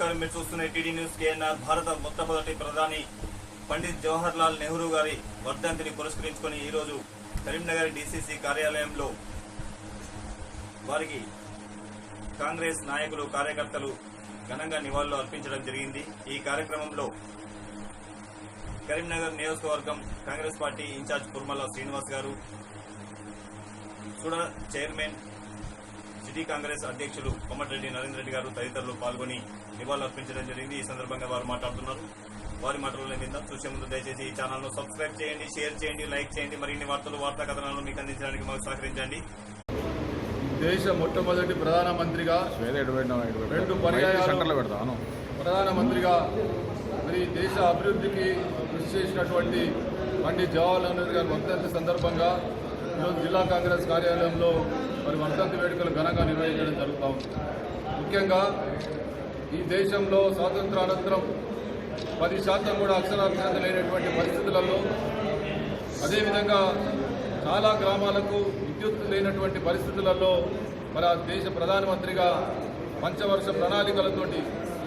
నమస్కారం. మీరు చూస్తున్న టీడీ న్యూస్ కేఎన్ఆర్. భారత మొట్టమొదటి ప్రధాని పండిత్ జవహర్ లాల్ నెహ్రూ గారి వర్ధంతిని పురస్కరించుకొని ఈరోజు కరీంనగర్ డీసీసీ కార్యాలయంలో వారికి కాంగ్రెస్ నాయకులు కార్యకర్తలు ఘనంగా నివాళులు అర్పించడం జరిగింది. ఈ కార్యక్రమంలో కరీంనగర్ నియోజకవర్గం కాంగ్రెస్ పార్టీ ఇన్ఛార్జ్ కుర్మల శ్రీనివాస్ గారు, సుడా చైర్మన్, సిటీ కాంగ్రెస్ అధ్యక్షులు కొమటిరెడ్డి నరేంద్ర రెడ్డి గారు తదితరులు పాల్గొని నివాళులు అర్పించడం జరిగింది. ఈ సందర్భంగా వారు మాట్లాడుతున్నారు. వారి మాటల్లో విందాం. చూసే ముందు దయచేసి ఈ ఛానల్ ను సబ్స్క్రైబ్ చేయండి, షేర్ చేయండి, లైక్ చేయండి. మరిన్ని వార్తలు, వార్తా కథనాలను మీకు అందించడానికి మాకు సహకరించండి. దేశ మొట్టమొదటి ప్రధానమంత్రిగా 2 పర్యాయాలు ప్రధానమంత్రిగా మరి దేశ అభివృద్ధికి కృషి చేసినటువంటి పండిత్ జవహర్లాల్ నెహ్రూ గారి వర్ధంతి సందర్భంగా ఈరోజు జిల్లా కాంగ్రెస్ కార్యాలయంలో మరి వర్ధంతి వేడుకలు ఘనంగా నిర్వహించడం జరుగుతూ ఉంది. ముఖ్యంగా ఈ దేశంలో స్వాతంత్రానంతరం 10% కూడా అక్షరాస్యత లేనటువంటి పరిస్థితులలో, అదేవిధంగా చాలా గ్రామాలకు విద్యుత్ లేనటువంటి పరిస్థితులలో మరి ఆ దేశ ప్రధానమంత్రిగా పంచవర్ష ప్రణాళికలతోటి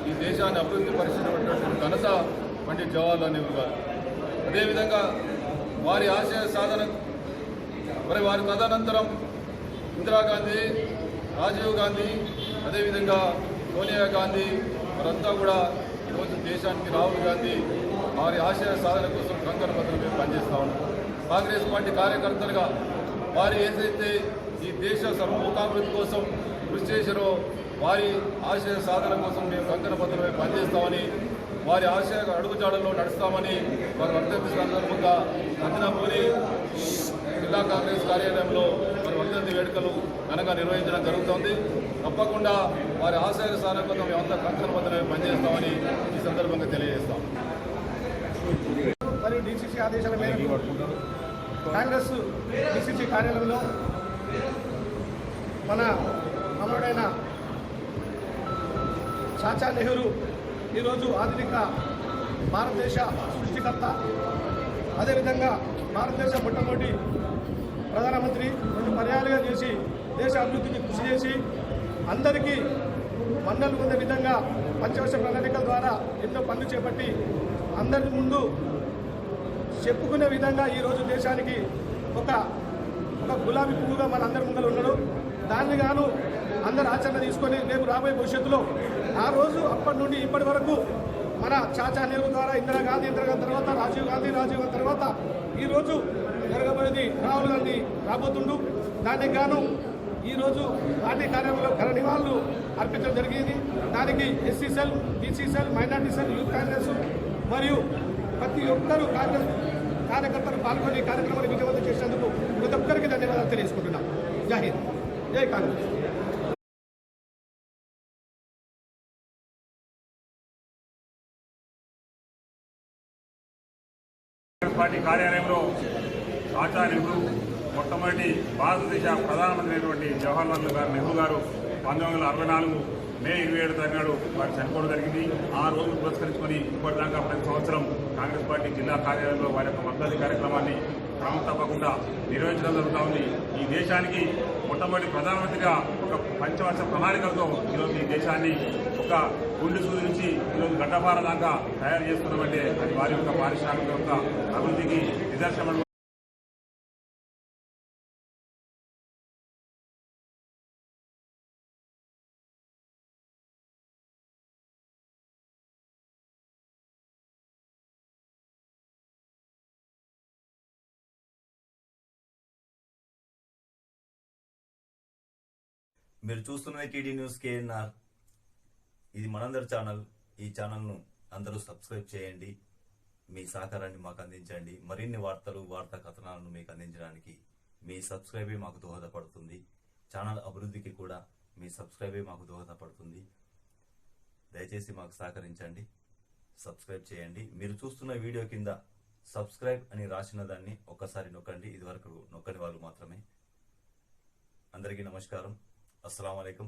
ఈ దేశాన్ని అభివృద్ధి పరిచినటువంటి ఘనత పండిత్ జవహర్లాల్ నెహ్రూ గారు. అదేవిధంగా వారి ఆశయ సాధన మరి వారి తదనంతరం ఇందిరాగాంధీ, రాజీవ్ గాంధీ, అదేవిధంగా సోనియా గాంధీ వారంతా కూడా ఈరోజు దేశానికి రాహుల్ గాంధీ వారి ఆశయ సాధన కోసం కంకణబద్ధులు మేము పనిచేస్తూ ఉన్నాం. కాంగ్రెస్ పార్టీ కార్యకర్తలుగా వారు ఏదైతే ఈ దేశ సర్వోతాభివృద్ధి కోసం కృషి చేశారో వారి ఆశయ సాధన కోసం మేము కంకణబద్ధులమై పనిచేస్తామని, వారి ఆశయ అడుగుజాడల్లో నడుస్తామని వారి వర్ధంతి సందర్భంగా నందినాపూరి జిల్లా కాంగ్రెస్ కార్యాలయంలో వారి వర్ధంతి వేడుకలు ఘనంగా నిర్వహించడం జరుగుతోంది. తప్పకుండా వారి ఆశయ సాధన కోసం మేమంతా కంకణబద్ధులమై పనిచేస్తామని ఈ సందర్భంగా తెలియజేస్తాం. మరియు డీసీసీ ఆదేశాల మేరకు కాంగ్రెస్ డీసీసీ కార్యాలయంలో మన అమరుడైన చాచా నెహ్రూ ఈరోజు ఆధునిక భారతదేశ సృష్టికర్త, అదేవిధంగా భారతదేశ మొట్టమొదటి ప్రధానమంత్రి 2 పర్యాలుగా చేసి దేశ అభివృద్ధికి కృషి చేసి అందరికీ మన్నలు పొందే విధంగా పంచవర్ష ప్రణాళికల ద్వారా ఎన్నో పనులు చేపట్టి అందరి ముందు చెప్పుకునే విధంగా ఈరోజు దేశానికి ఒక గులాబీ పువ్వుగా మన అందరి ముందర ఉన్నాడు. దాన్ని గాను అందరు ఆచరణ తీసుకొని రేపు రాబోయే భవిష్యత్తులో ఆ రోజు అప్పటి నుండి ఇప్పటి వరకు మన చాచా నెహ్రూ ద్వారా ఇందిరాగాంధీ తర్వాత రాజీవ్ గాంధీ తర్వాత ఈరోజు జరగబోయేది రాహుల్ గాంధీ రాబోతుండు. దానికి గాను ఈరోజు పార్టీ కార్యాలయంలో ఘన నివాళులు అర్పించడం జరిగింది. దానికి SC cell, BC cell, minority cell, youth Congress మరియు ప్రతి ఒక్కరూ కాంగ్రెస్ కార్యకర్తలు పాల్గొని కార్యక్రమాన్ని విజయవంతం చేసినందుకు ప్రతి ఒక్కరికి ధన్యవాదాలు తెలియజేసుకుంటున్నాం. జై హింద్, జై కాంగ్రెస్. పార్టీ కార్యాలయంలో చాచా నెహ్రూ మొట్టమొదటి భారతదేశ ప్రధానమంత్రి అయినటువంటి జవహర్లాల్ నెహ్రూ గారు 1964 మే 27 తారీఖు వారు చనిపోవడం జరిగింది. ఆ రోజు పురస్కరించుకొని ఇప్పటిదాకా ప్రతి సంవత్సరం కాంగ్రెస్ పార్టీ జిల్లా కార్యాలయంలో వారి యొక్క వర్ధంతి కార్యక్రమాన్ని క్రమం తప్పకుండా నిర్వహించడం జరుగుతూ ఉంది. ఈ దేశానికి మొట్టమొదటి ప్రధానమంత్రిగా ఒక పంచవర్ష ప్రణాళికలతో ఈరోజు ఈ దేశాన్ని ఒక గుండె సూది నుంచి ఈరోజు గడ్డపార దాకా తయారు చేస్తున్నామంటే అది వారి యొక్క పారిశ్రామిక యొక్క అభివృద్ధికి నిదర్శనం. మీరు చూస్తున్నది టీడీ న్యూస్ కేఎన్ఆర్. ఇది మనందరి ఛానల్. ఈ ఛానల్ను అందరూ సబ్స్క్రైబ్ చేయండి. మీ సహకారాన్ని మాకు అందించండి. మరిన్ని వార్తలు, వార్తా కథనాలను మీకు అందించడానికి మీ సబ్స్క్రైబే మాకు దోహదపడుతుంది. ఛానల్ అభివృద్ధికి కూడా మీ సబ్స్క్రైబే మాకు దోహదపడుతుంది. దయచేసి మాకు సహకరించండి, సబ్స్క్రైబ్ చేయండి. మీరు చూస్తున్న వీడియో కింద సబ్స్క్రైబ్ అని రాసిన దాన్ని ఒక్కసారి నొక్కండి. ఇదివరకు నొక్కని వాళ్ళు మాత్రమే. అందరికీ నమస్కారం. అస్సలాము అలైకుం.